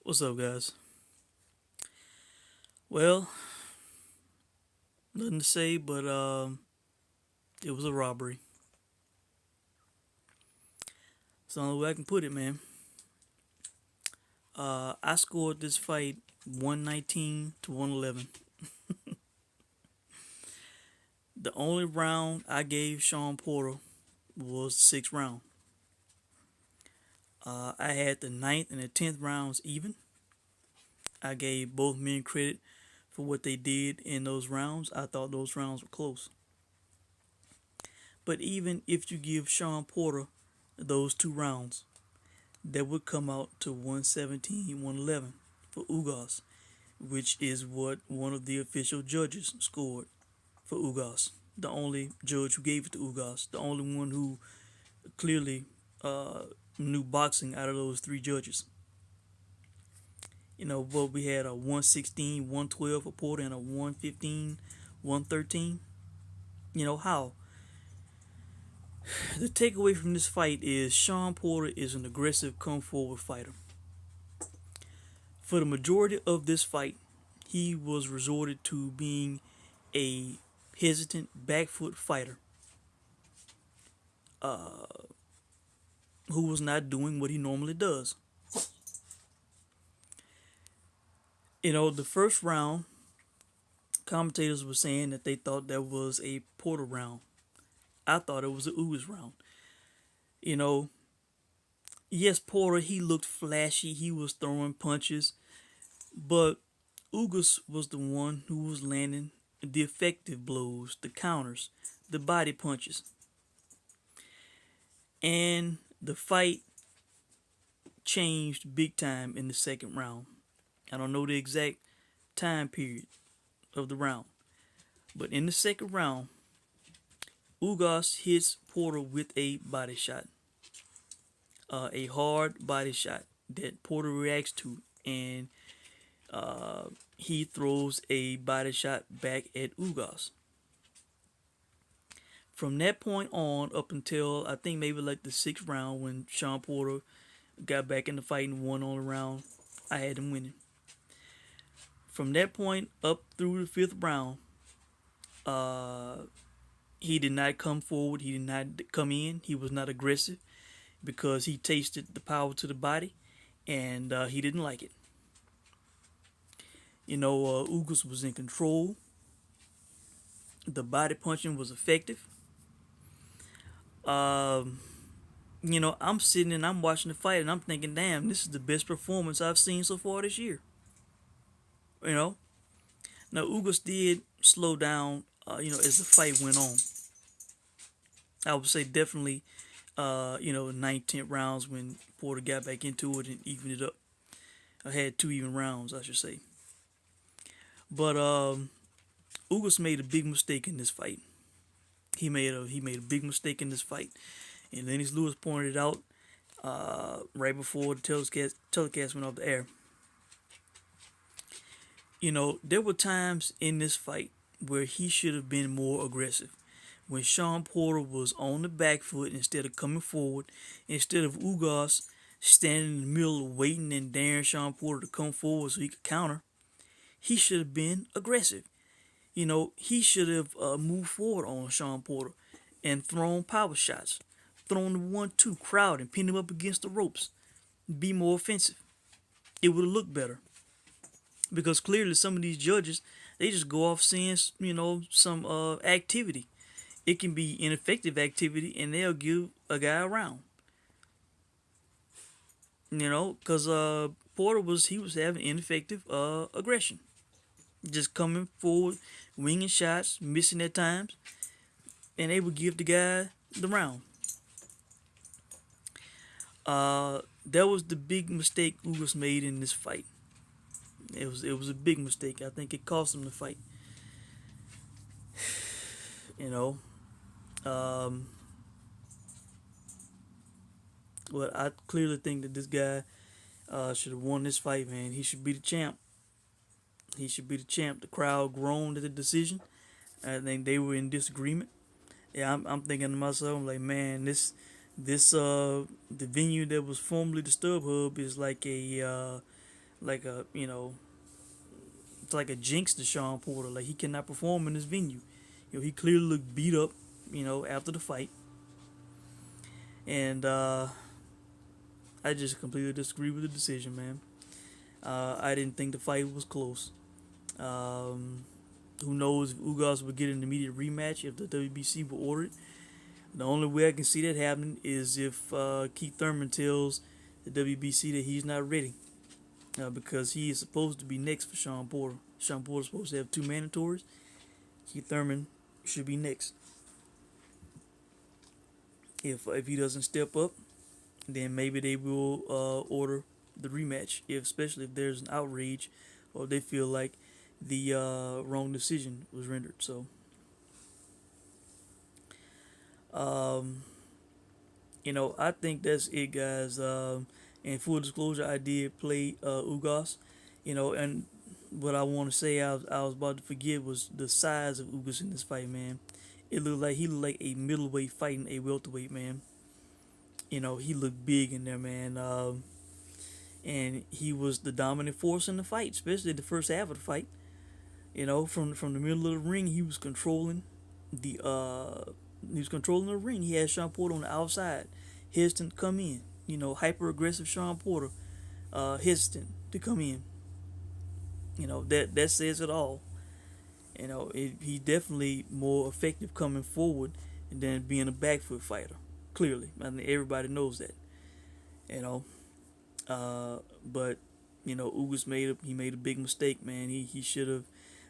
What's up, guys? Well, nothing to say, but it was a robbery. It's the only way I can put it, man. I scored this fight 119 to 111. The only round I gave Shawn Porter was the sixth round. I had the ninth and the 10th rounds even. I gave both men credit for what they did in those rounds. I thought those rounds were close. But even if you give Shawn Porter those two rounds, that would come out to 117, 111 for Ugas, which is what one of the official judges scored for Ugas. The only judge who gave it to Ugas, the only one who clearly knew boxing out of those three judges. But we had a 116, 112 for Porter and a 115, 113. How? The takeaway from this fight is Shawn Porter is an aggressive come forward fighter. For the majority of this fight, he was resorted to being a hesitant back foot fighter who was not doing what he normally does. The first round, commentators were saying that they thought that was a Porter round. I thought it was a Ugas round. Yes, Porter, he looked flashy. He was throwing punches. But Ugas was the one who was landing the effective blows, the counters, the body punches. And the fight changed big time in the second round. I don't know the exact time period of the round. But in the second round, Ugas hits Porter with a body shot. A hard body shot that Porter reacts to, and he throws a body shot back at Ugas. From that point on, up until I think maybe like the sixth round, when Shawn Porter got back in the fight and won on the round, I had him winning. From that point up through the fifth round, he did not come forward. He did not come in. He was not aggressive because he tasted the power to the body, and he didn't like it. Ugas was in control. The body punching was effective. I'm sitting and I'm watching the fight and I'm thinking, damn, this is the best performance I've seen so far this year. Now Ugas did slow down, as the fight went on. I would say definitely, 9th, 10th rounds when Porter got back into it and evened it up. I had two even rounds, I should say. But Ugas made a big mistake in this fight. He made a big mistake in this fight, and Lennox Lewis pointed it out right before the telecast went off the air. There were times in this fight where he should have been more aggressive. When Shawn Porter was on the back foot instead of coming forward, instead of Ugas standing in the middle waiting and daring Shawn Porter to come forward so he could counter, he should have been aggressive. He should have moved forward on Shawn Porter and thrown power shots, thrown the 1-2 crowd and pinned him up against the ropes. Be more offensive. It would have looked better. Because clearly some of these judges, they just go off seeing, some activity. It can be ineffective activity and they'll give a guy a round. Because Porter was having ineffective aggression. Just coming forward, winging shots, missing at times, and they would give the guy the round. That was the big mistake Ugas made in this fight. It was a big mistake. I think it cost him the fight. But I clearly think that this guy should have won this fight, man. He should be the champ. He should be the champ. The crowd groaned at the decision. I think they were in disagreement. Yeah, I'm thinking to myself, I'm like, man, this the venue that was formerly the StubHub is like it's like a jinx to Shawn Porter. Like he cannot perform in this venue. He clearly looked beat up. After the fight, and I just completely disagree with the decision, man. I didn't think the fight was close. Um, who knows if Ugas would get an immediate rematch if the WBC would order it. The only way I can see that happening is if Keith Thurman tells the WBC that he's not ready, because he is supposed to be next for Shawn Porter. Shawn Porter's supposed to have 2 mandatories. Keith Thurman should be next. If he doesn't step up, then maybe they will order the rematch. Especially if there's an outrage, or they feel like the wrong decision was rendered. So, I think that's it, guys. And full disclosure, I did play Ugas. And what I want to say, I was about to forget, was the size of Ugas in this fight, man. He looked like a middleweight fighting a welterweight, man. He looked big in there, man. And he was the dominant force in the fight, especially the first half of the fight. From the middle of the ring, he was controlling the ring. He had Shawn Porter on the outside, hesitant to come in. Hyper aggressive Shawn Porter, hesitant to come in. That says it all. He's definitely more effective coming forward than being a back foot fighter. Clearly, I mean, everybody knows that. But Ugas made a big mistake, man. He should have.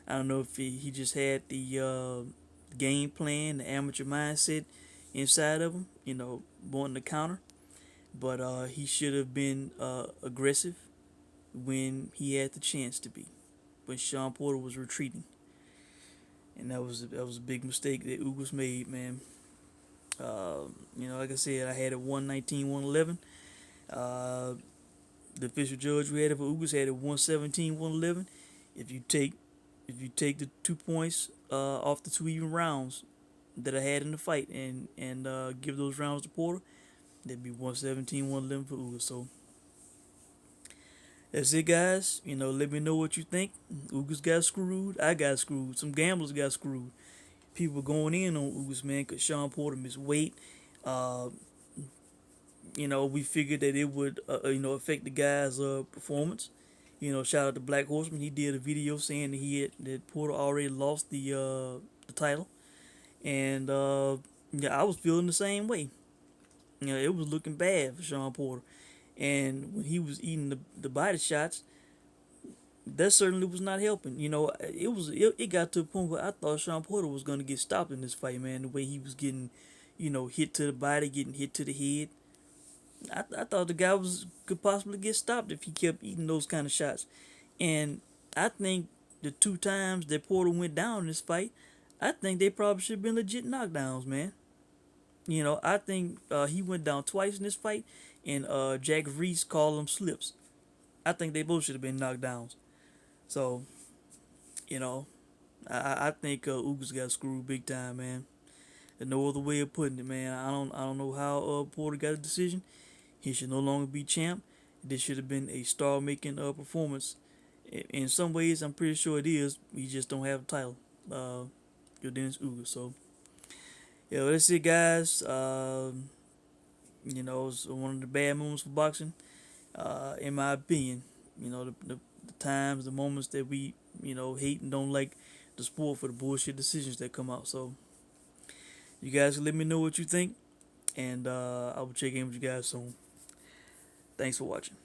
I don't know if he just had the game plan, the amateur mindset inside of him, wanting to counter. But he should have been aggressive when he had the chance to be, when Shawn Porter was retreating. And that was a big mistake that Ugas made, man. Like I said, I had it 119-111. The official judge we had it for Ugas had it 117-111. If you take the 2 points off the 2 even rounds that I had in the fight and give those rounds to Porter, that'd be 117-111 for Ugas. So that's it, guys. Let me know what you think. Ugas got screwed. I got screwed. Some gamblers got screwed. People going in on Ugas, man, because Shawn Porter missed weight. We figured that it would, affect the guy's performance. Shout out to Black Horseman. He did a video saying that Porter already lost the title, and I was feeling the same way. It was looking bad for Shawn Porter, and when he was eating the body shots, that certainly was not helping. It got to a point where I thought Shawn Porter was going to get stopped in this fight, man. The way he was getting, hit to the body, getting hit to the head. I thought the guy could possibly get stopped if he kept eating those kind of shots. And I think the 2 times that Porter went down in this fight, I think they probably should have been legit knockdowns, man. I think he went down twice in this fight, and Jack Reese called them slips. I think they both should have been knockdowns. So, I think Ugas got screwed big time, man. There's no other way of putting it, man. I don't know how Porter got a decision. He should no longer be champ. This should have been a star-making performance. In some ways, I'm pretty sure it is. He just don't have a title. Yordenis Ugas. So, that's it, guys. It's one of the bad moments for boxing, in my opinion. The times, the moments that we, hate and don't like the sport for the bullshit decisions that come out. So, you guys can let me know what you think, and I will check in with you guys soon. Thanks for watching.